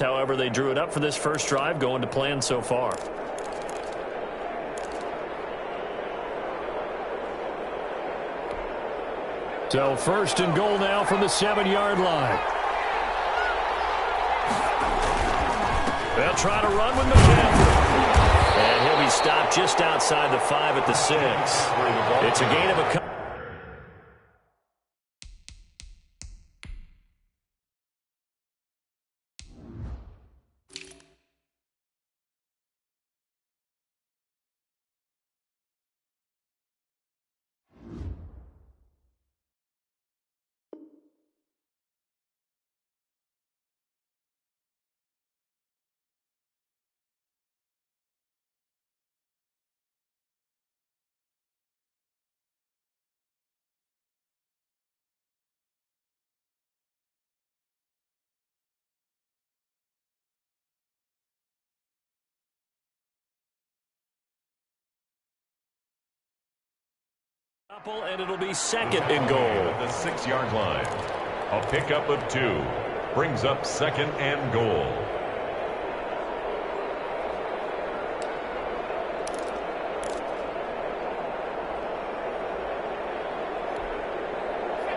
However, they drew it up for this first drive, going to plan so far. So first and goal now from the 7-yard line. They'll try to run with McCaffrey. And he'll be stopped just outside the 5 at the 6. It's a gain of a couple. And it'll be second and goal. At the 6-yard line. A pickup of 2 brings up second and goal.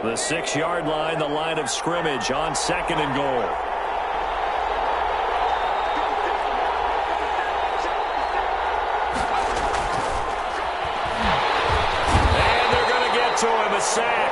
The 6-yard line, the line of scrimmage on second and goal. To him, a sack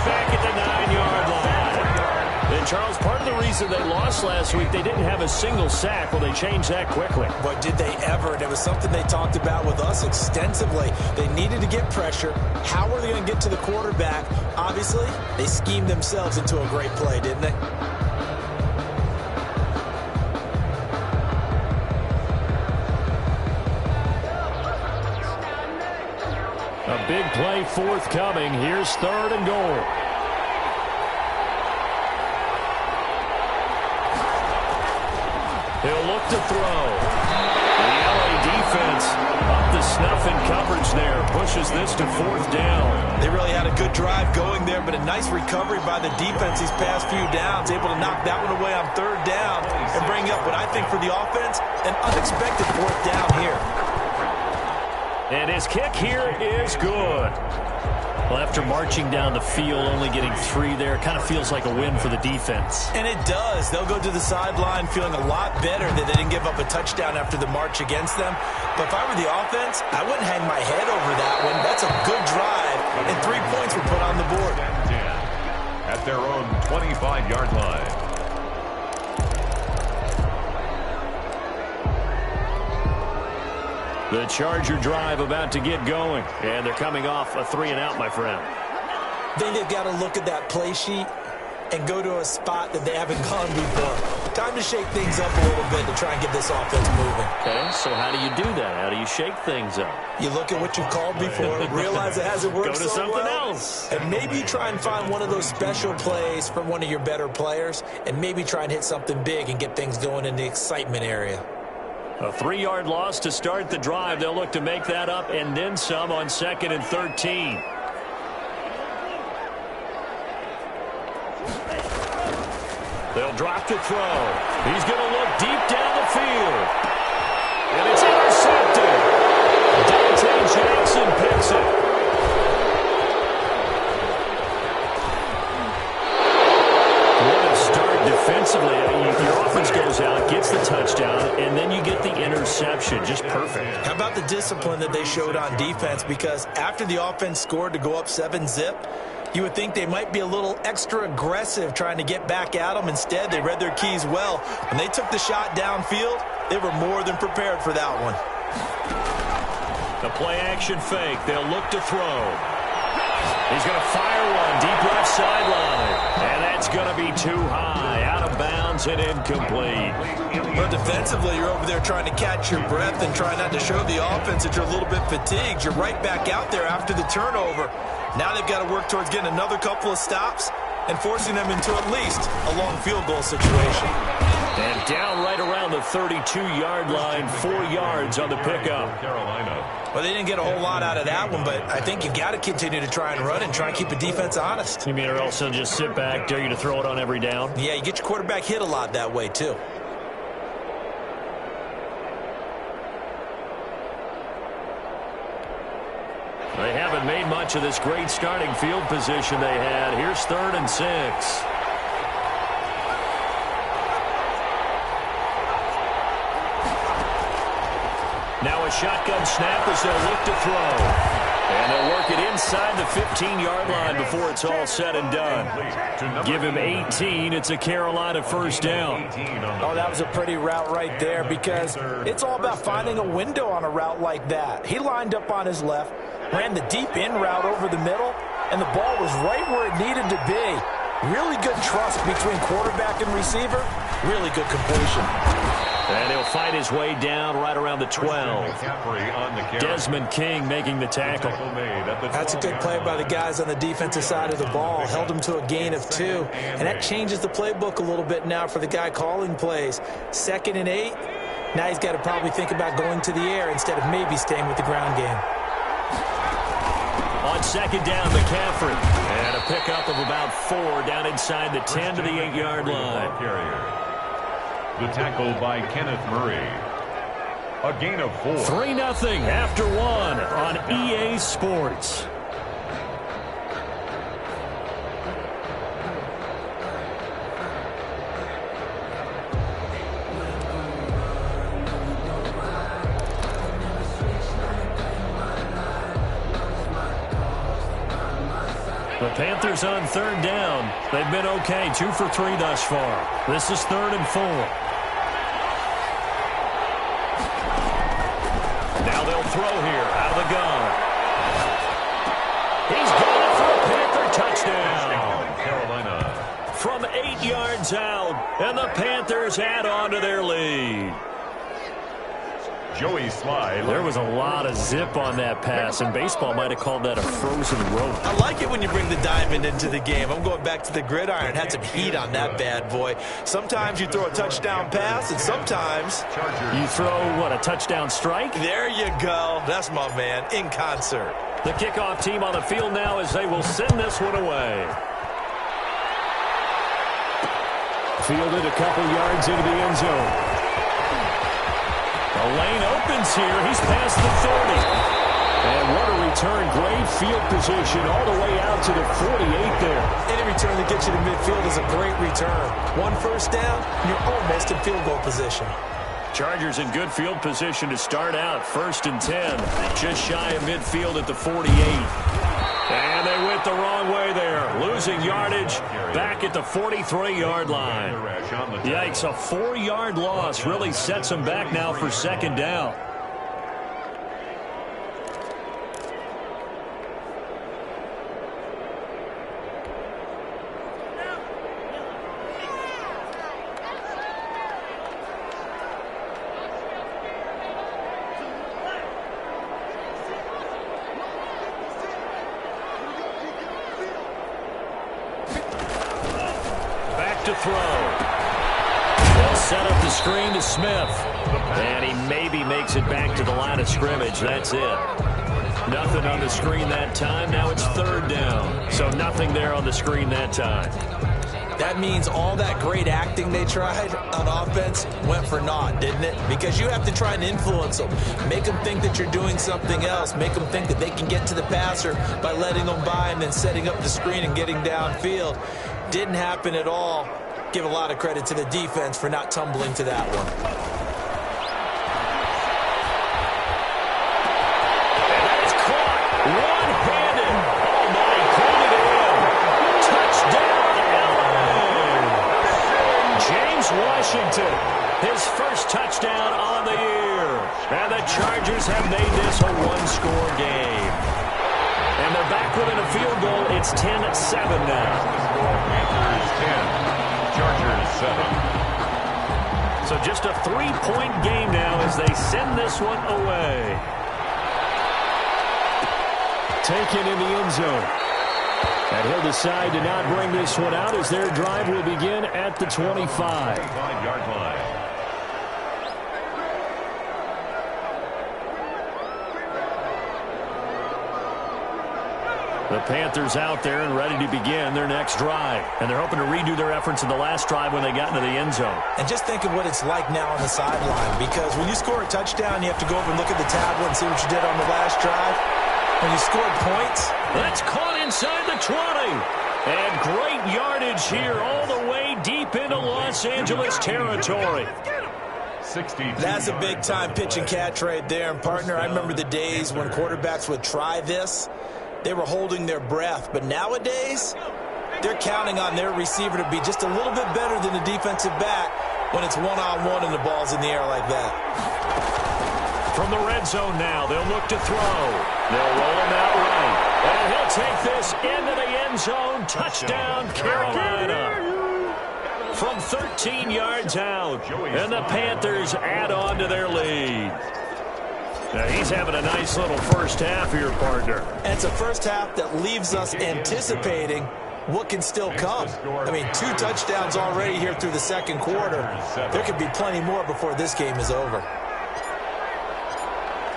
back at the 9-yard line. And Charles, part of the reason they lost last week, they didn't have a single sack. Well, they changed that quickly. But did they ever? And it was something they talked about with us extensively. They needed to get pressure. How are they going to get to the quarterback? Obviously, they schemed themselves into a great play, didn't they? A big play forthcoming. Here's third and goal. He'll look to throw. The LA defense up the snuff in coverage there. Pushes this to fourth down. They really had a good drive going there, but a nice recovery by the defense these past few downs. Able to knock that one away on third down and bring up what I think for the offense, an unexpected fourth down here. And his kick here is good. Well, after marching down the field, only getting 3 there, kind of feels like a win for the defense. And it does. They'll go to the sideline feeling a lot better that they didn't give up a touchdown after the march against them. But if I were the offense, I wouldn't hang my head over that one. That's a good drive, and 3 points were put on the board. At their own 25-yard line. The Charger drive about to get going. And they're coming off a 3-and-out, my friend. I think they've got to look at that play sheet and go to a spot that they haven't gone before. Time to shake things up a little bit to try and get this offense moving. Okay, so how do you do that? How do you shake things up? You look at what you've called before, realize it hasn't worked so well. Go to something else. And maybe you try and find one of those special plays from one of your better players, and maybe try and hit something big and get things going in the excitement area. A 3-yard loss to start the drive. They'll look to make that up and then some on 2nd and 13. They'll drop to throw. He's going to look deep down the field. And it's intercepted. Dante Jackson picks it. What a start defensively. Your offense goes out, gets the touchdown, and then you get the interception. Just perfect. How about the discipline that they showed on defense? Because after the offense scored to go up 7-zip, you would think they might be a little extra aggressive trying to get back at them. Instead, they read their keys well. When they took the shot downfield, they were more than prepared for that one. The play-action fake. They'll look to throw. He's going to fire one deep left sideline. And that's going to be too high. Out of bounds and incomplete. But defensively, you're over there trying to catch your breath and try not to show the offense that you're a little bit fatigued. You're right back out there after the turnover. Now they've got to work towards getting another couple of stops and forcing them into at least a long field goal situation. And down right around the 32-yard line, 4 yards on the pickup. Carolina. Well, they didn't get a whole lot out of that one, but I think you've got to continue to try and run and try and keep the defense honest. You mean or else they'll just sit back, dare you to throw it on every down? Yeah, you get your quarterback hit a lot that way, too. They haven't made much of this great starting field position they had. Here's 3rd and 6. Now a shotgun snap as they'll look to throw. And they'll work it inside the 15-yard line before it's all said and done. Give him 18. It's a Carolina first down. Oh, that was a pretty route right there because it's all about finding a window on a route like that. He lined up on his left, ran the deep in route over the middle, and the ball was right where it needed to be. Really good trust between quarterback and receiver. Really good completion. And he'll fight his way down right around the 12. Desmond King making the tackle. That's a good play by the guys on the defensive side of the ball. Held him to a gain of 2. And that changes the playbook a little bit now for the guy calling plays. 2nd and 8. Now he's got to probably think about going to the air instead of maybe staying with the ground game. On 2nd down, McCaffrey. And a pickup of about 4 down inside the 10 to the 8-yard line. The tackle by Kenneth Murray. A gain of 4. 3-0 after 1 on EA Sports. The Panthers on 3rd down. They've been okay, 2 for 3 thus far. This is 3rd and 4. Now they'll throw here out of the gun. He's going for a Panther touchdown. Carolina. From 8 yards out, and the Panthers add on to their lead. Joey Slide. There was a lot of zip on that pass, and baseball might have called that a frozen rope. I like it when you bring the diamond into the game. I'm going back to the gridiron. Had some heat on that bad boy. Sometimes you throw a touchdown pass, and sometimes you throw, what, a touchdown strike? There you go. That's my man, in concert. The kickoff team on the field now as they will send this one away. Fielded a couple yards into the end zone. The lane opens here. He's past the 30. And what a return. Great field position all the way out to the 48 there. Any return that gets you to midfield is a great return. 1 first down, you're almost in field goal position. Chargers in good field position to start out. 1st and 10. Just shy of midfield at the 48. And they went the wrong way there. Losing yardage back at the 43-yard line. Yikes, a 4-yard loss really sets them back now for 2nd down. To throw. They'll set up the screen to Smith. And he maybe makes it back to the line of scrimmage. That's it. Nothing on the screen that time. Now it's 3rd down. So nothing there on the screen that time. That means all that great acting they tried on offense went for naught, didn't it? Because you have to try and influence them. Make them think that you're doing something else. Make them think that they can get to the passer by letting them by and then setting up the screen and getting downfield. Didn't happen at all. Give a lot of credit to the defense for not tumbling to that one. And that's caught one-handed. Oh, my, pulled it in. Touchdown, Allen. James Washington, his first touchdown on the year. And the Chargers have made this a 1-score game. And they're back within a field goal. It's 10-7 now. Panthers 10. Chargers 7. So just a 3-point game now as they send this one away. Taken in the end zone. And he'll decide to not bring this one out as their drive will begin at the 25. 5-yard line. The Panthers out there and ready to begin their next drive. And they're hoping to redo their efforts in the last drive when they got into the end zone. And just think of what it's like now on the sideline, because when you score a touchdown, you have to go over and look at the tablet and see what you did on the last drive. When you scored points. That's caught inside the 20. And great yardage here all the way deep into Los Angeles territory. That's a big-time pitch and catch right there. And, partner, I remember the days when quarterbacks would try this. They were holding their breath. But nowadays, they're counting on their receiver to be just a little bit better than the defensive back when it's one-on-one and the ball's in the air like that. From the red zone now, they'll look to throw. They'll roll him out right. And he'll take this into the end zone. Touchdown, Carolina. From 13 yards out. And the Panthers add on to their lead. Now, he's having a nice little first half here, partner. And it's a first half that leaves us anticipating what can still come. I mean, 2 touchdowns already here through the second quarter. There could be plenty more before this game is over.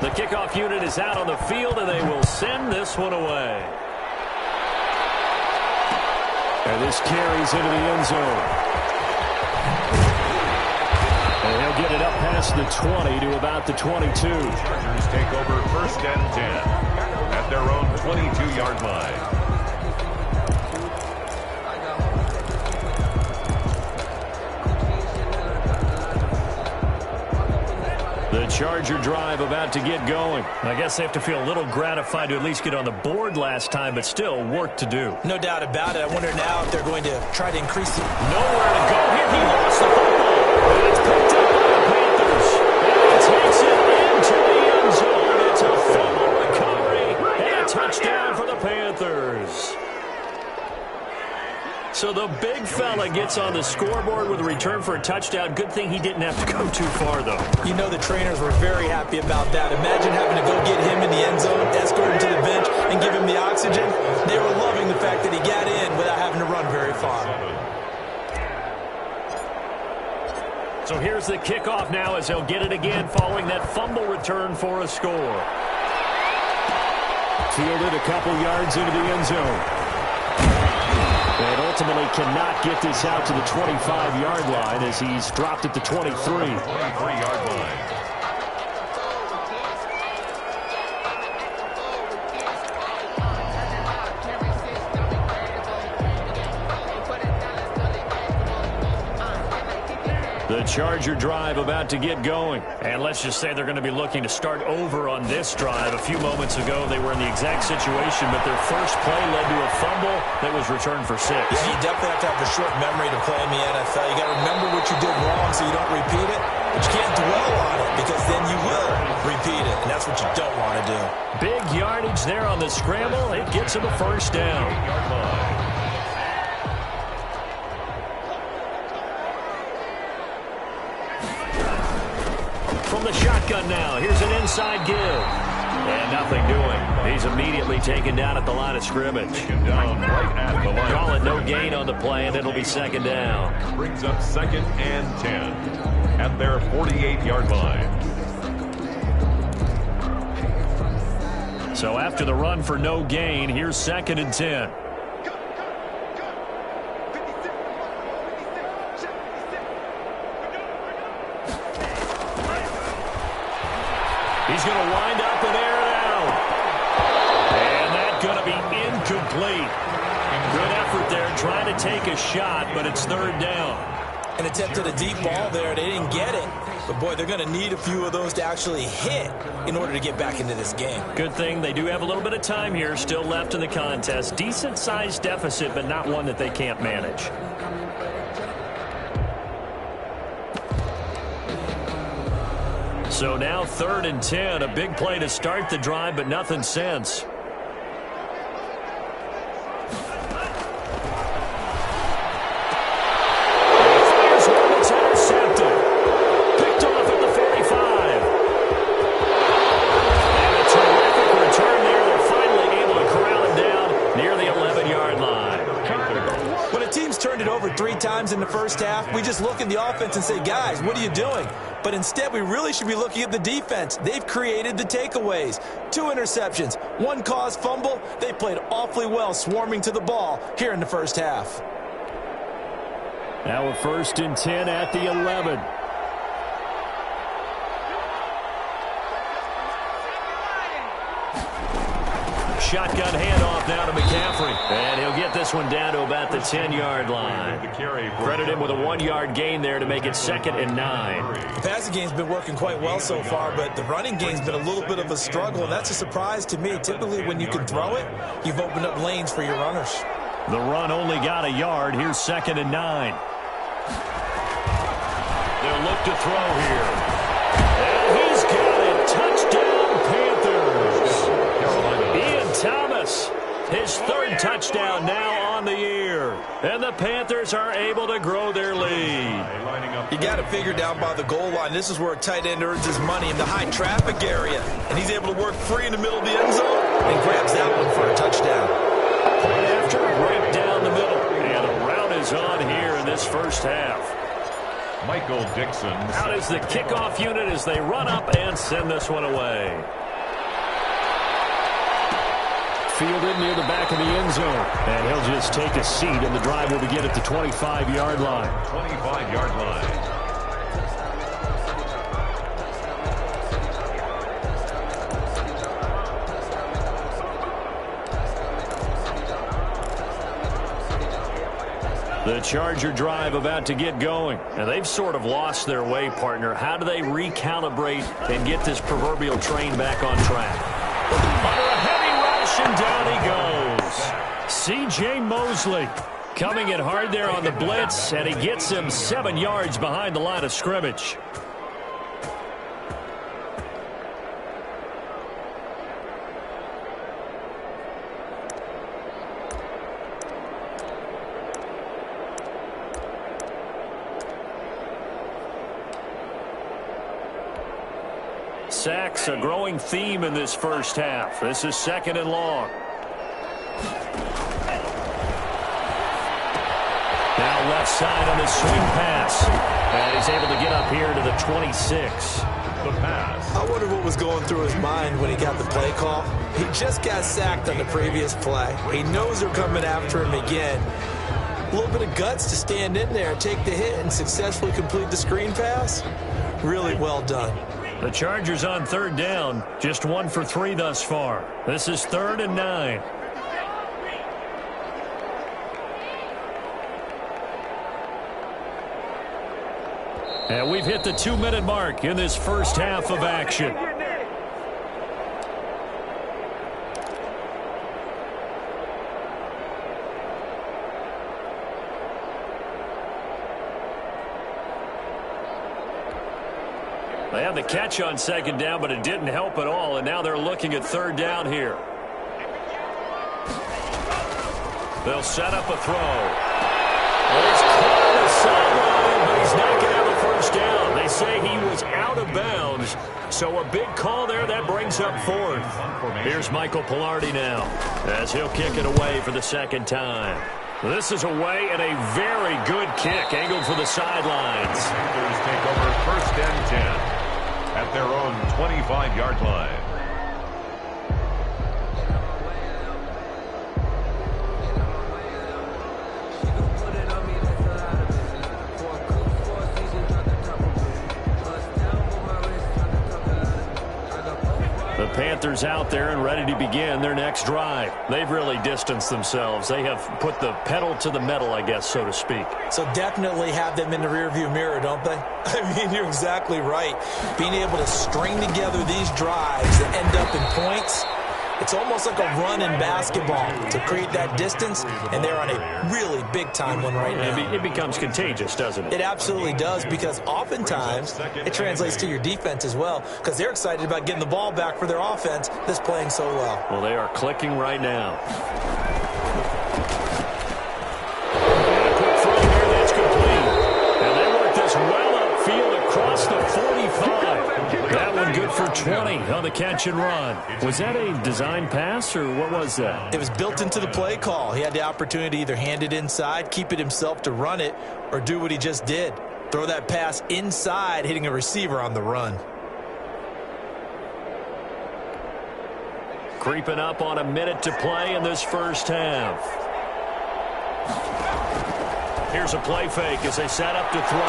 The kickoff unit is out on the field, and they will send this one away. And this carries into the end zone. And he'll get it up past the 20 to about the 22. Chargers take over 1st and 10 at their own 22-yard line. The Charger drive about to get going. I guess they have to feel a little gratified to at least get on the board last time, but still work to do. No doubt about it. I wonder now if they're going to try to increase the... Nowhere to go here. He lost the football. And it's picked up by the Panthers. And he takes it into the end zone. It's a fumble recovery and a touchdown for the Panthers. So the big fella gets on the scoreboard with a return for a touchdown. Good thing he didn't have to go too far, though. You know the trainers were very happy about that. Imagine having to go get him in the end zone, escort him to the bench, and give him the oxygen. They were loving the fact that he got in without having to run very far. So here's the kickoff now as they'll get it again following that fumble return for a score. Fielded a couple yards into the end zone. And ultimately cannot get this out to the 25-yard line as he's dropped at the 23. 23-yard line. The Charger drive about to get going. And let's just say they're going to be looking to start over on this drive. A few moments ago, they were in the exact situation, but their first play led to a fumble that was returned for 6. Yeah, you definitely have to have a short memory to play in the NFL. You got to remember what you did wrong so you don't repeat it, but you can't dwell on it because then you will repeat it, and that's what you don't want to do. Big yardage there on the scramble. It gets him a first down. From the shotgun now, here's an inside give. And nothing doing. He's immediately taken down at the line of scrimmage. Down right at the line. Call it no gain on the play, and it'll be second down. Brings up 2nd and 10 at their 48-yard line. So after the run for no gain, here's 2nd and 10. He's going to wind up and air it out. And that's going to be incomplete. Good effort there trying to take a shot, but it's 3rd down. An attempt at a deep ball there. They didn't get it. But, boy, they're going to need a few of those to actually hit in order to get back into this game. Good thing they do have a little bit of time here still left in the contest. Decent-sized deficit, but not one that they can't manage. So now 3rd and 10, a big play to start the drive, but nothing since. Fires one that's intercepted. Picked off at the 45. And a terrific return there. They're finally able to corral him down near the 11-yard line. When a team's turned it over 3 times in the first half, we just look at the offense and say, guys, what are you doing? But instead, we really should be looking at the defense. They've created the takeaways. 2 interceptions, 1 caused fumble. They played awfully well swarming to the ball here in the first half. Now a 1st and 10 at the 11. Shotgun handoff now to McCaffrey. And he'll get this one down to about the 10-yard line. Credit him with a 1-yard gain there to make it 2nd and 9. The passing game's been working quite well so far, but the running game's been a little bit of a struggle, and that's a surprise to me. Typically, when you can throw it, you've opened up lanes for your runners. The run only got a yard. Here's 2nd and 9. They'll look to throw here. And he's got it. Touchdown, Panthers. Ian Thomas, his 3rd touchdown now on the year. And the Panthers are able to grow their lead. You got to figure down by the goal line. This is where a tight end earns his money in the high traffic area. And he's able to work free in the middle of the end zone and grabs that one for a touchdown. Right after, right down the middle. And a route is on here in this first half. Michael Dixon out is the kickoff unit as they run up and send this one away. Fielded near the back of the end zone. And he'll just take a seat, and the drive will begin at the 25-yard line. 25-yard line. The Charger drive about to get going. And they've sort of lost their way, partner. How do they recalibrate and get this proverbial train back on track? Under a heavy rush, and down he goes. C.J. Mosley coming in hard there on the blitz, and he gets him 7 yards behind the line of scrimmage. Sacks, a growing theme in this first half. This is 2nd and long. Now left side on his swing pass. And he's able to get up here to the 26. The pass. I wonder what was going through his mind when he got the play call. He just got sacked on the previous play. He knows they're coming after him again. A little bit of guts to stand in there, take the hit, and successfully complete the screen pass. Really well done. The Chargers on 3rd down, just 1 for 3 thus far. This is 3rd and 9. And we've hit the 2-minute mark in this first half of action. They had the catch on 2nd down, but it didn't help at all, and now they're looking at 3rd down here. They'll set up a throw. Well, he's caught on the sideline, but he's not going to have a first down. They say he was out of bounds, so a big call there. That brings up 4th. Here's Michael Pilardi now as he'll kick it away for the 2nd time. This is away and a very good kick angled for the sidelines. Panthers take over 1st and 10 at their own 25-yard line. The Panthers out there and ready to begin their next drive. They've really distanced themselves. They have put the pedal to the metal, I guess, so to speak. So definitely have them in the rearview mirror, don't they? I mean, you're exactly right. Being able to string together these drives that end up in points, it's almost like a run in basketball to create that distance, and they're on a really big-time one right now. It becomes contagious, doesn't it? It absolutely does, because oftentimes it translates to your defense as well, because they're excited about getting the ball back for their offense that's playing so well. Well, they are clicking right now. And a quick throw here, that's complete. And they work this well upfield across the 45. That one good for 20 on the catch and run. Was that a design pass, or what was that? It was built into the play call. He had the opportunity to either hand it inside, keep it himself to run it, or do what he just did. Throw that pass inside, hitting a receiver on the run. Creeping up on a minute to play in this first half. Here's a play fake as they set up to throw.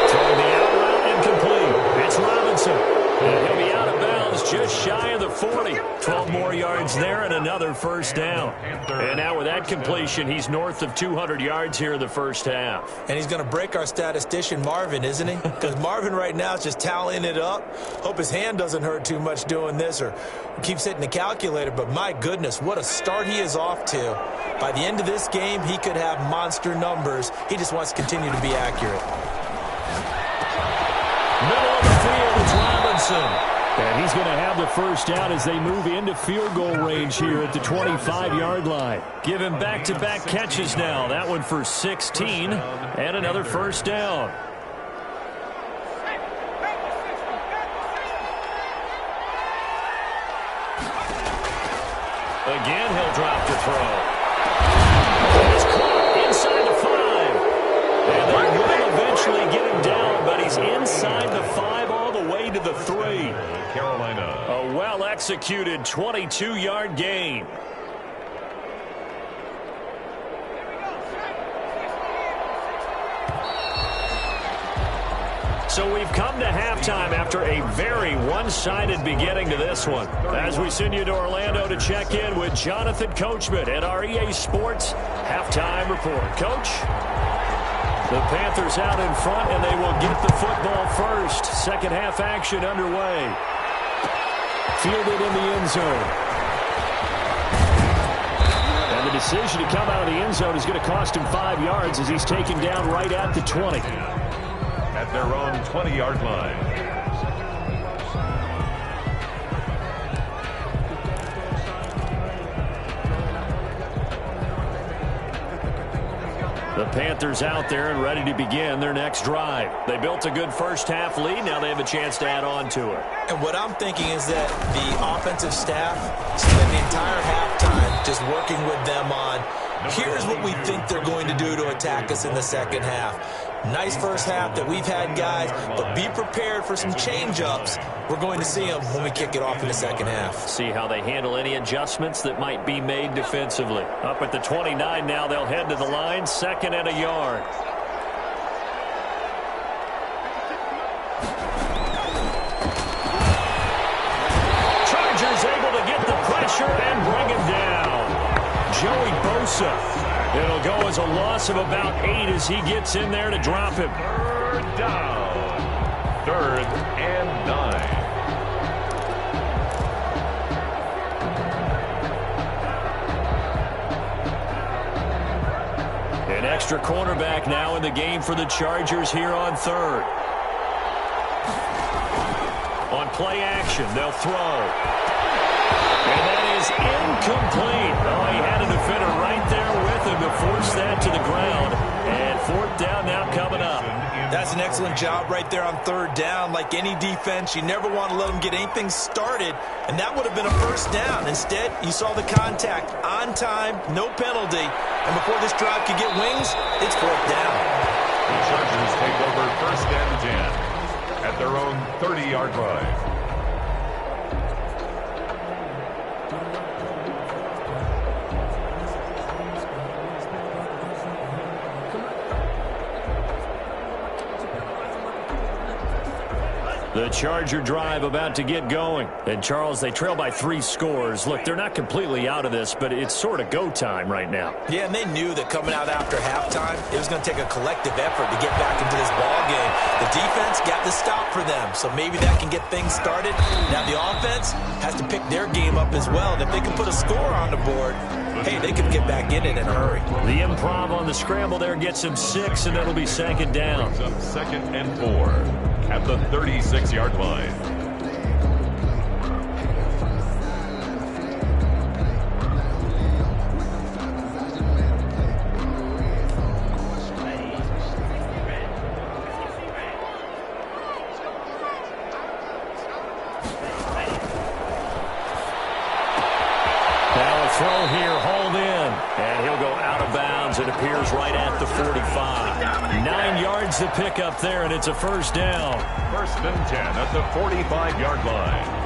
Throwing the out route incomplete. It's Robinson. And he'll be out of bounds just shy of the 40. 12 more yards there and another first down. And now with that completion, he's north of 200 yards here in the first half. And he's going to break our statistician Marvin, isn't he? Because Marvin right now is just tallying it up. Hope his hand doesn't hurt too much doing this or keeps hitting the calculator. But my goodness, what a start he is off to. By the end of this game, he could have monster numbers. He just wants to continue to be accurate. Middle of the field, it's Robinson. And he's going to have the first down as they move into field goal range here at the 25-yard line. Give him back-to-back catches now. That one for 16 and another first down. Again, he'll drop to throw. It's caught inside the 5. And they will eventually get him down, but he's inside the 5 all the way to the 3. Carolina. A well-executed 22-yard gain. So we've come to halftime after a very one-sided beginning to this one. As we send you to Orlando to check in with Jonathan Coachman at our EA Sports Halftime Report. Coach? The Panthers out in front, and they will get the football first. Second half action underway. Fielded in the end zone. And the decision to come out of the end zone is going to cost him 5 yards as he's taken down right at the 20. At their own 20-yard line. The Panthers out there and ready to begin their next drive. They built a good first half lead. Now they have a chance to add on to it. And what I'm thinking is that the offensive staff spent the entire halftime just working with them on, here's what we think they're going to do to attack us in the second half. Nice first half that we've had, guys, but be prepared for some change-ups. We're going to see them when we kick it off in the second half. See how they handle any adjustments that might be made defensively. Up at the 29 now, they'll head to the line, 2nd and a yard. Chargers able to get the pressure and bring him down. Joey Bosa. It'll go as a loss of about 8 as he gets in there to drop him. Third down. 3rd and 9. An extra cornerback now in the game for the Chargers here on 3rd. On play action, they'll throw. And that is incomplete. Oh, he had a defender right there with him to force that to the ground. And 4th down now coming up. That's an excellent job right there on 3rd down. Like any defense, you never want to let them get anything started, and that would have been a first down. Instead, you saw the contact on time, no penalty, and before this drive could get wings, it's 4th down. The Chargers take over 1st and 10 at their own 30-yard line. The Charger drive about to get going. And, Charles, they trail by 3 scores. Look, they're not completely out of this, but it's sort of go time right now. Yeah, and they knew that coming out after halftime, it was going to take a collective effort to get back into this ball game. The defense got the stop for them, so maybe that can get things started. Now the offense has to pick their game up as well. And if they can put a score on the board, hey, they could get back in it in a hurry. The improv on the scramble there gets him 6, and it'll be 2nd down. 2nd and 4. At the 36-yard line. Now a throw here, hauled in, and he'll go out of bounds at a appears right at the 45. 9 yards to pick up there, and it's a first down. First and 10 at the 45-yard line.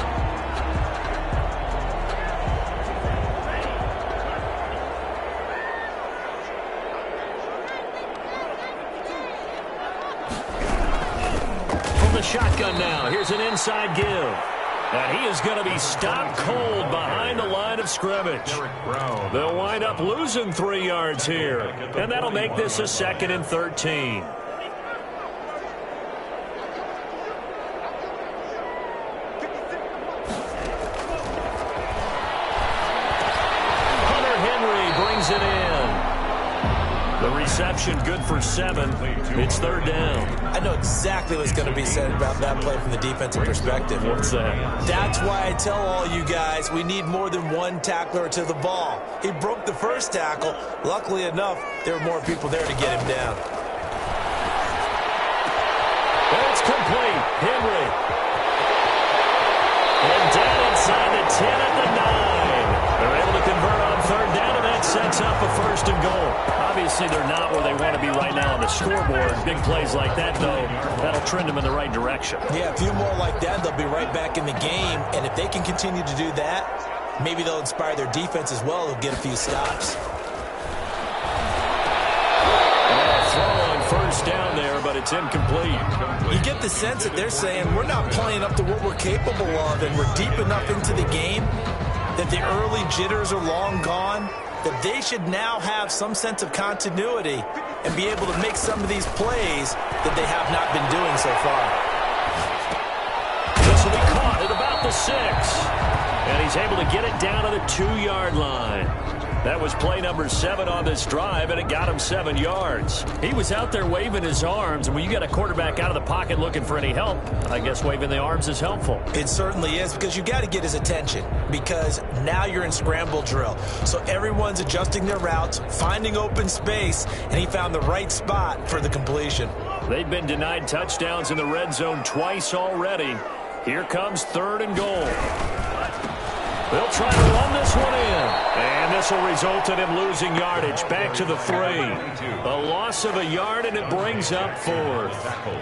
Shotgun now. Here's an inside give. And he is going to be stopped cold behind the line of scrimmage. They'll wind up losing 3 yards here. And that'll make this a 2nd and 13. Hunter Henry brings it in. The reception good for 7. It's 3rd down. I know exactly what's going to be said about that play from the defensive perspective. What's that? That's why I tell all you guys we need more than one tackler to the ball. He broke the first tackle. Luckily enough, there were more people there to get him down. It's complete. Henry. And down inside the 10 at the 9. They're able to convert on 3rd down, and that sets up a 1st and goal. Obviously, they're not where they want to be right now on the scoreboard. Big plays like that, though, that'll trend them in the right direction. Yeah, a few more like that, they'll be right back in the game. And if they can continue to do that, maybe they'll inspire their defense as well. They'll get a few stops. Throw on 1st down there, but it's incomplete. You get the sense that they're saying we're not playing up to what we're capable of, and we're deep enough into the game that the early jitters are long gone, that they should now have some sense of continuity and be able to make some of these plays that they have not been doing so far. This will be caught at about the 6. And he's able to get it down to the 2-yard line. That was play number 7 on this drive, and it got him 7 yards. He was out there waving his arms, and when you got a quarterback out of the pocket looking for any help, I guess waving the arms is helpful. It certainly is, because you got to get his attention, because now you're in scramble drill. So everyone's adjusting their routes, finding open space, and he found the right spot for the completion. They've been denied touchdowns in the red zone twice already. Here comes 3rd and goal. They'll try to run this one in. And this will result in him losing yardage back to the 3. A loss of a yard, and it brings up 4th.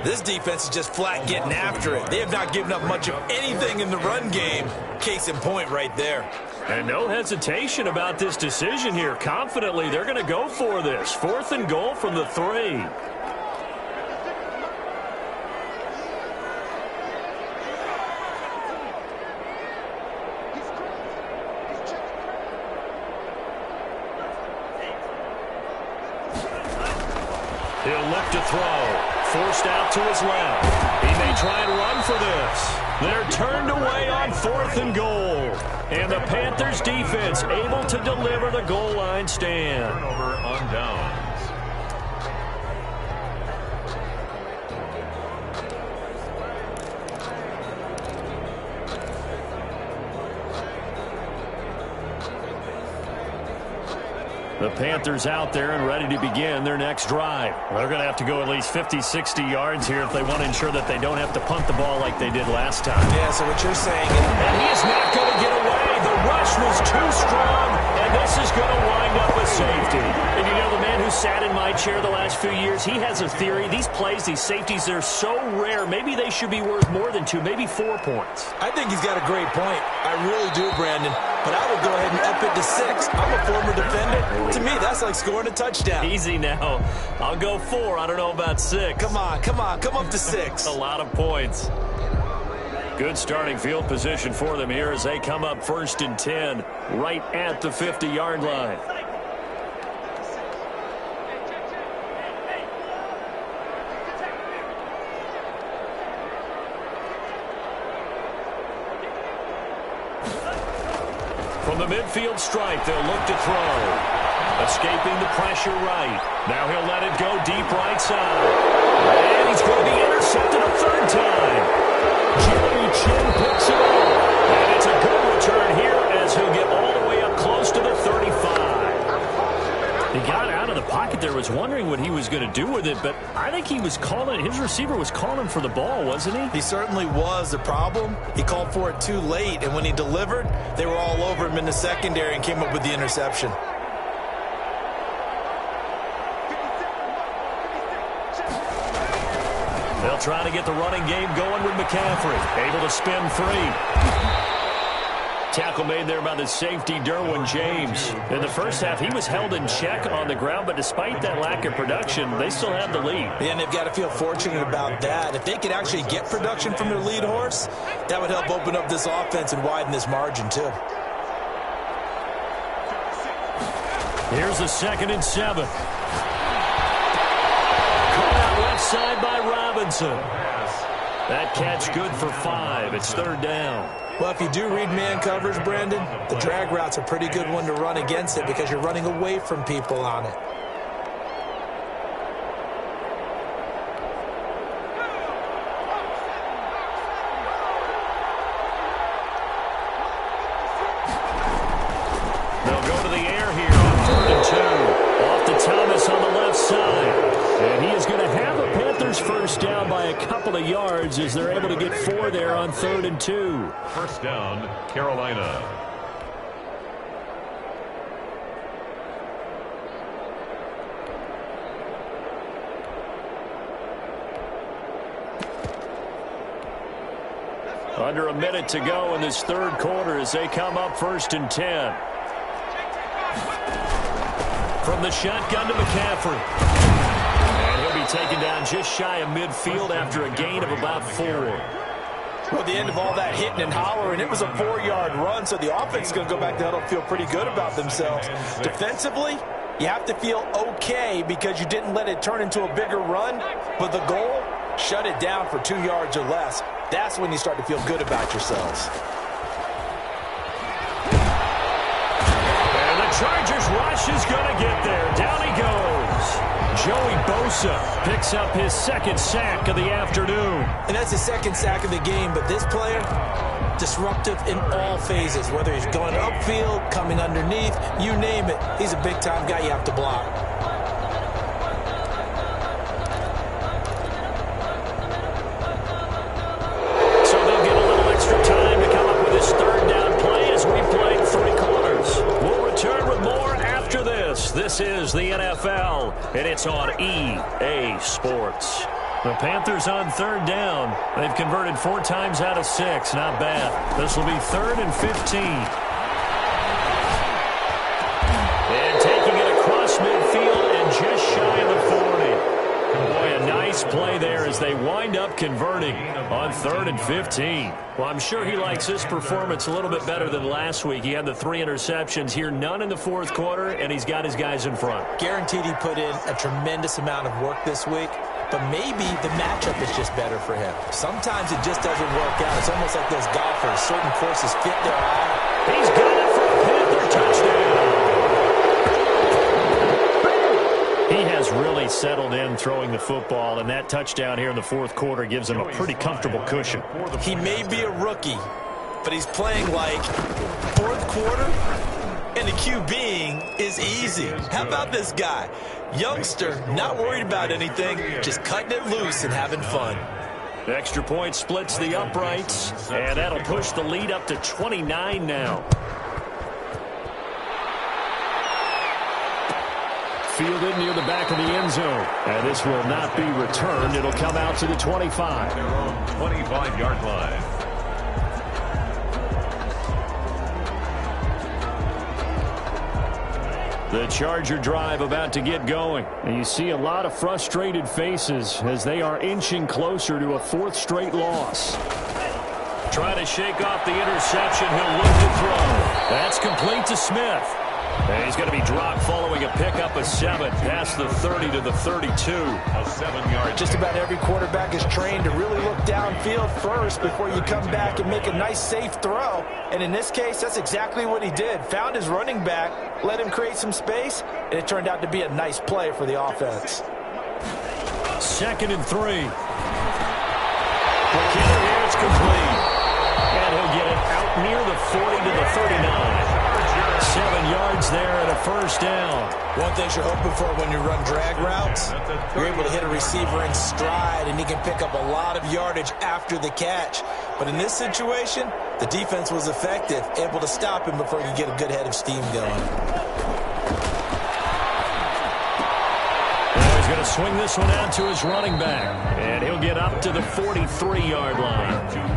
This defense is just flat getting after it. They have not given up much of anything in the run game. Case in point right there. And no hesitation about this decision here. Confidently, they're going to go for this. 4th and goal from the 3. He'll look to throw. Forced out to his left. He may try and run for this. They're turned away on 4th and goal. And the Panthers defense able to deliver the goal line stand. Turnover on downs. The Panthers out there and ready to begin their next drive. They're going to have to go at least 50, 60 yards here if they want to ensure that they don't have to punt the ball like they did last time. Yeah, so what you're saying is... And he is not going to get away. The rush was too strong, and this is going to wind up with safety. And you know, the man who sat in my chair the last few years, he has a theory. These plays, these safeties, they're so rare. Maybe they should be worth more than 2, maybe 4 points. I think he's got a great point. I really do, Brandon. But I would go ahead and up it to 6. I'm a former defender. To me, that's like scoring a touchdown. Easy now. I'll go 4. I don't know about 6. Come on. Come up to 6. A lot of points. Good starting field position for them here as they come up 1st and 10 right at the 50-yard line. From the midfield stripe, they'll look to throw. Escaping the pressure right. Now he'll let it go deep right side. And he's going to be intercepted a 3rd time. Jerry Chin picks it up. And it's a good return here as he'll get all the way up close to the 35. He got out of the pocket there, was wondering what he was going to do with it, but I think he was calling, his receiver was calling for the ball, wasn't he? He certainly was. The problem, he called for it too late, and when he delivered, they were all over him in the secondary and came up with the interception. trying to get the running game going with McCaffrey. Able to spin free. Tackle made there by the safety, Derwin James. In the first half, he was held in check on the ground, but despite that lack of production, they still have the lead. And they've got to feel fortunate about that. If they could actually get production from their lead horse, that would help open up this offense and widen this margin, too. Here's the 2nd and 7. Caught out left side by Robinson. That catch good for 5. It's 3rd down. Well, if you do read man coverage, Brandon, the drag route's a pretty good one to run against it because you're running away from people on it. They'll go to the air here on 3rd and 2. Off to Thomas on the left side. And he is going to have a Panthers first down by a couple of yards as they're able to get 4 there on 3rd and 2. First down, Carolina. Under a minute to go in this 3rd quarter as they come up 1st and 10. From the shotgun to McCaffrey. And he'll be taken down just shy of midfield after a gain of about 4. Well, the end of all that hitting and hollering, it was a 4-yard run, so the offense is going to go back to huddle and feel pretty good about themselves. Defensively, you have to feel okay because you didn't let it turn into a bigger run, but the goal, shut it down for 2 yards or less. That's when you start to feel good about yourselves. And the Chargers rush is going to get there. Down he goes. Joey Bosa picks up his 2nd sack of the afternoon. And that's his 2nd sack of the game, but this player, disruptive in all phases, whether he's going upfield, coming underneath, you name it. He's a big-time guy you have to block. So they'll get a little extra time to come up with this 3rd down play as we play 3 quarters. We'll return with more after this. This is the NFL, and it's on EA Sports. The Panthers on 3rd down. They've converted 4 times out of 6. Not bad. This will be 3rd and 15. And taking it across midfield and just shy of the 40. Boy, a nice play there as they wind up converting on 3rd and 15. Well, I'm sure he likes his performance a little bit better than last week. He had the 3 interceptions here, none in the 4th quarter, and he's got his guys in front. Guaranteed he put in a tremendous amount of work this week, but maybe the matchup is just better for him. Sometimes it just doesn't work out. It's almost like those golfers. Certain courses fit their eye. He's got it for a Panther touchdown. He has really settled in throwing the football, and that touchdown here in the 4th quarter gives him a pretty comfortable cushion. He may be a rookie, but he's playing like 4th quarter, and the QBing is easy. How about this guy? Youngster, not worried about anything, just cutting it loose and having fun. The extra point splits the uprights, and that'll push the lead up to 29 now. Fielded near the back of the end zone. And this will not be returned. It'll come out to the 25. Their own 25-yard line. The Charger drive about to get going. And you see a lot of frustrated faces as they are inching closer to a 4th straight loss. Trying to shake off the interception. He'll look to throw. That's complete to Smith. And he's going to be dropped following a pickup of 7 past the 30 to the 32. A 7-yard. Just about every quarterback is trained to really look downfield first before you come back and make a nice, safe throw. And in this case, that's exactly what he did. Found his running back, let him create some space, and it turned out to be a nice play for the offense. 2nd and 3. McKinnon here, it's complete. And he'll get it out near the 40 to the 39. 7 yards there and a 1st down. One thing you're hoping for when you run drag routes, you're able to hit a receiver in stride, and he can pick up a lot of yardage after the catch. But in this situation, the defense was effective, able to stop him before he could get a good head of steam going. Now he's going to swing this one out to his running back. And he'll get up to the 43-yard line.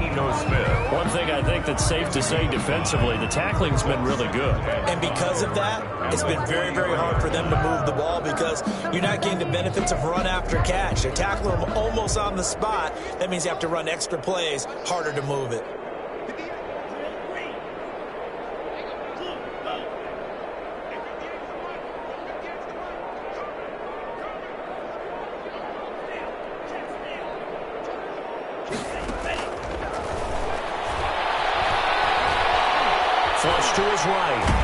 One thing I think that's safe to say defensively, the tackling's been really good. And because of that, it's been very, very hard for them to move the ball because you're not getting the benefits of run after catch. They're tackling them almost on the spot. That means you have to run extra plays, harder to move it. Flush to his right.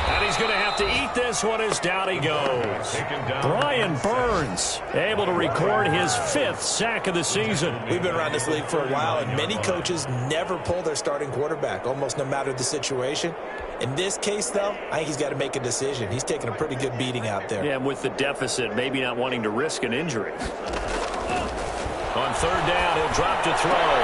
And he's going to have to eat this one as down he goes. Brian Burns able to record his 5th sack of the season. We've been around this league for a while, and many coaches never pull their starting quarterback, almost no matter the situation. In this case, though, I think he's got to make a decision. He's taking a pretty good beating out there. Yeah, and with the deficit, maybe not wanting to risk an injury. On 3rd down, he'll drop to throw.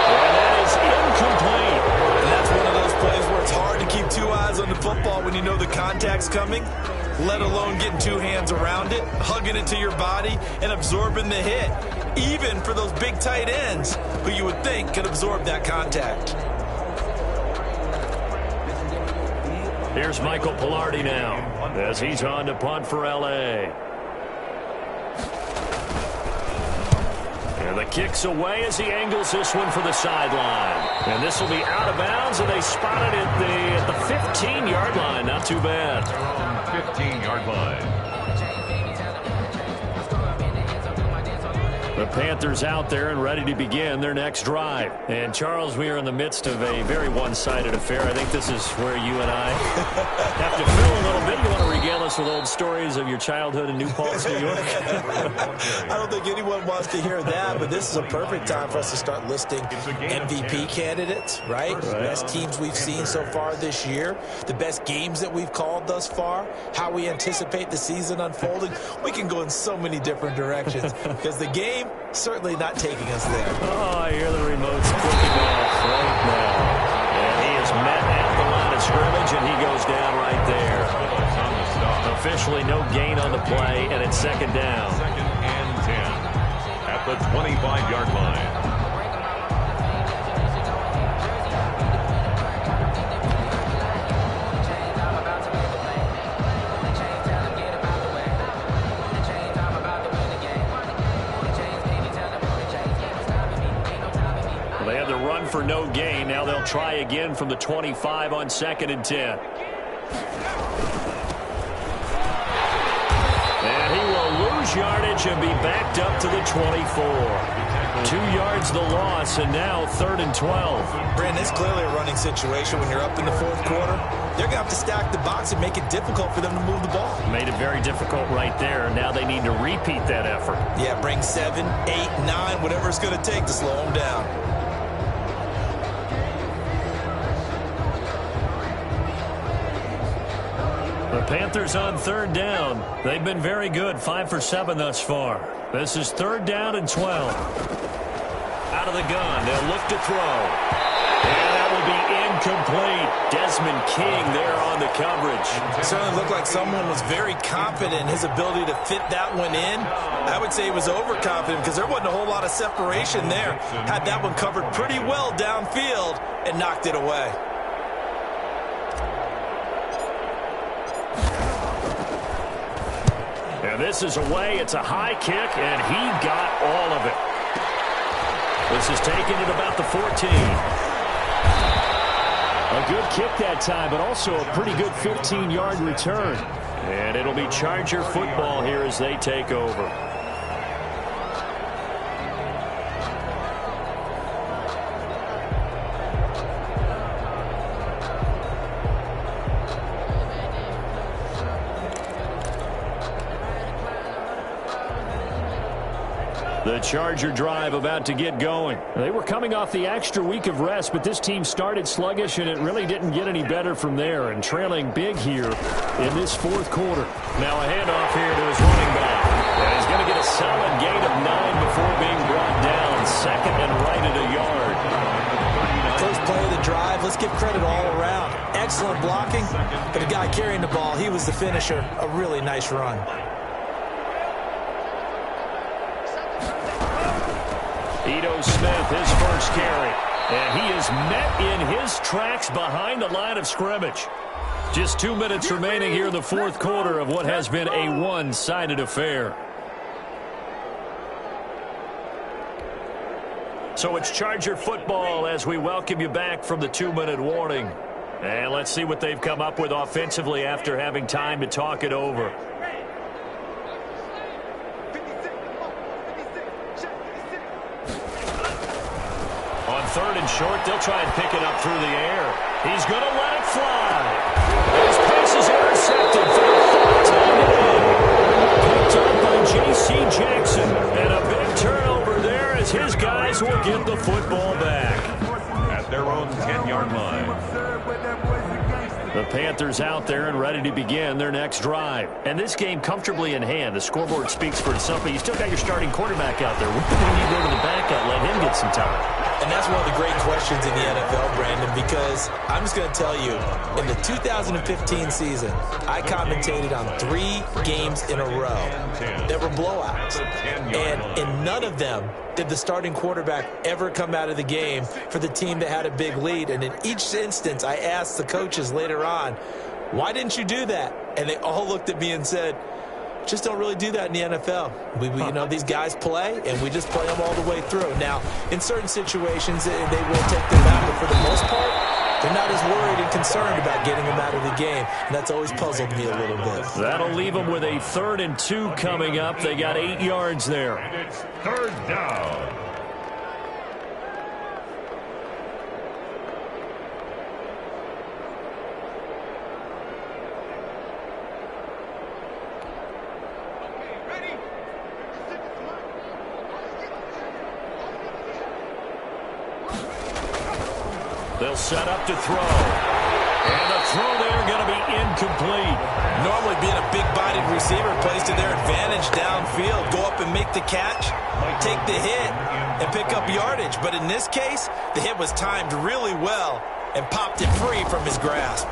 And that is incomplete. And that's one of those plays where it's hard to keep 2 eyes on the football when you know the contact's coming, let alone getting 2 hands around it, hugging it to your body, and absorbing the hit, even for those big tight ends who you would think could absorb that contact. Here's Michael Pilardi now as he's on to punt for L.A. And the kick's away as he angles this one for the sideline. And this will be out of bounds, and they spotted it at the 15-yard line. Not too bad. 15-yard line. The Panthers out there and ready to begin their next drive. And, Charles, we are in the midst of a very one-sided affair. I think this is where you and I have to fill a little bit. You want to regale us with old stories of your childhood in New Paltz, New York? I don't think anyone wants to hear that, but this is a perfect time for us to start listing MVP candidates, right? The best teams we've seen so far this year, the best games that we've called thus far, how we anticipate the season unfolding. We can go in so many different directions because the game certainly not taking us there. Oh, I hear the remotes clicking off right now. And he is met at the line of scrimmage, and he goes down right there. Officially no gain on the play, and it's 2nd down. 2nd and 10 at the 25-yard line. They had the run for no gain. Now they'll try again from the 25 on 2nd and 10. And he will lose yardage and be backed up to the 24. 2 yards the loss, and now 3rd and 12. Brandon, it's clearly a running situation when you're up in the 4th quarter. They're going to have to stack the box and make it difficult for them to move the ball. Made it very difficult right there. Now they need to repeat that effort. Yeah, bring 7, 8, 9, whatever it's going to take to slow them down. The Panthers on 3rd down. They've been very good, 5 for 7 thus far. This is 3rd down and 12. Out of the gun, they'll look to throw. And that will be incomplete. Desmond King there on the coverage. It certainly looked like someone was very confident in his ability to fit that one in. I would say he was overconfident because there wasn't a whole lot of separation there. Had that one covered pretty well downfield and knocked it away. And this is away. It's a high kick, and he got all of it. This is taken at about the 14. A good kick that time, but also a pretty good 15-yard return. And it'll be Charger football here as they take over. The Charger drive about to get going. They were coming off the extra week of rest, but this team started sluggish, and it really didn't get any better from there, and trailing big here in this 4th quarter. Now a handoff here to his running back. And he's going to get a solid gain of 9 before being brought down. 2nd and right at a yard. First play of the drive, let's give credit all around. Excellent blocking, but the guy carrying the ball, he was the finisher. A really nice run. Ito Smith, his first carry. And he is met in his tracks behind the line of scrimmage. Just 2 minutes remaining here in the fourth quarter of what has been a one-sided affair. So it's Charger football as we welcome you back from the 2-minute warning. And let's see what they've come up with offensively after having time to talk it over. On 3rd and short, they'll try and pick it up through the air. He's going to let it fly. His pass is intercepted for the 4th time today. Picked up by J.C. Jackson. And a big turnover there as his guys will get the football back. At their own 10-yard line. The Panthers out there and ready to begin their next drive. And this game comfortably in hand. The scoreboard speaks for itself, but you still got your starting quarterback out there. When do you go to the backup, let him get some time? And that's one of the great questions in the NFL, Brandon, because I'm just going to tell you, in the 2015 season, I commentated on 3 games in a row that were blowouts. And in none of them did the starting quarterback ever come out of the game for the team that had a big lead. And in each instance, I asked the coaches later on, why didn't you do that? And they all looked at me and said, just don't really do that in the NFL. You know, these guys play, and we just play them all the way through. Now, in certain situations, they will take them out, but for the most part, they're not as worried and concerned about getting them out of the game, and that's always puzzled me a little bit. That'll leave them with a 3rd and 2 coming up. They got 8 yards there. And it's 3rd down. They'll set up to throw. And the throw there going to be incomplete. Normally being a big-bodied receiver plays to their advantage downfield. Go up and make the catch, take the hit, and pick up yardage. But in this case, the hit was timed really well and popped it free from his grasp.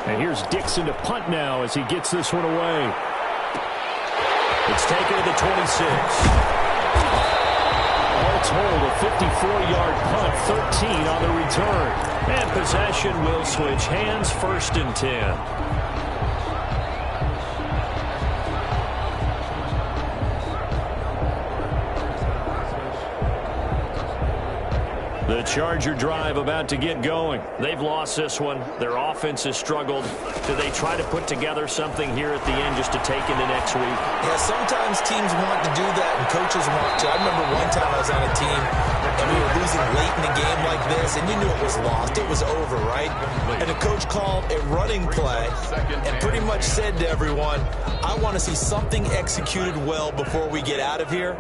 And here's Dixon to punt now as he gets this one away. It's taken to the 26. All told, a 54-yard punt, 13 on the return. And possession will switch hands, 1st and 10. The Charger drive about to get going. They've lost this one. Their offense has struggled. Do they try to put together something here at the end just to take into next week? Yeah, sometimes teams want to do that and coaches want to. I remember one time I was on a team and we were losing late in a game like this, and you knew it was lost. It was over, right? And the coach called a running play and pretty much said to everyone, I want to see something executed well before we get out of here.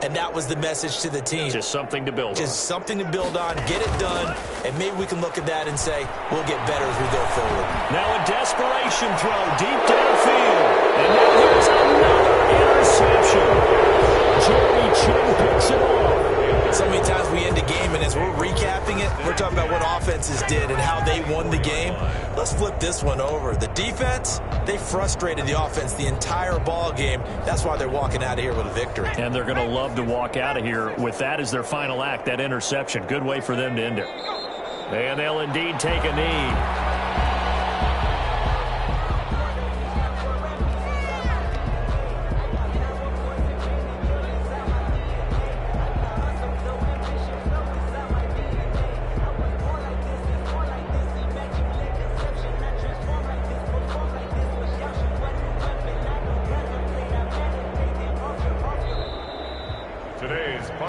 And that was the message to the team. Just something to build on. Just something to build on, get it done, and maybe we can look at that and say, we'll get better as we go forward. Now a desperation throw deep downfield. And now here's another interception. Jerry Chin picks it off. So many times we end a game, and as we're recapping it, we're talking about what offenses did and how they won the game. Let's flip this one over. The defense, they frustrated the offense the entire ball game. That's why they're walking out of here with a victory. And they're going to love to walk out of here with that as their final act, that interception. Good way for them to end it. And they'll indeed take a knee.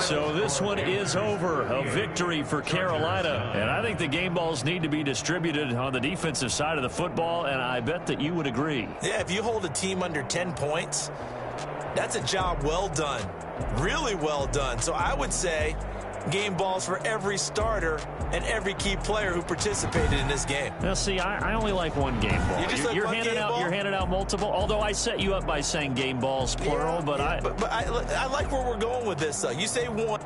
So this one is over. A victory for Carolina. And I think the game balls need to be distributed on the defensive side of the football, and I bet that you would agree. Yeah, if you hold a team under 10 points, that's a job well done. Really well done. So I would say game balls for every starter and every key player who participated in this game. Now, see, I only like one game ball. You're handing out multiple, although I set you up by saying game balls, plural, yeah, but I like where we're going with this, though. You say one.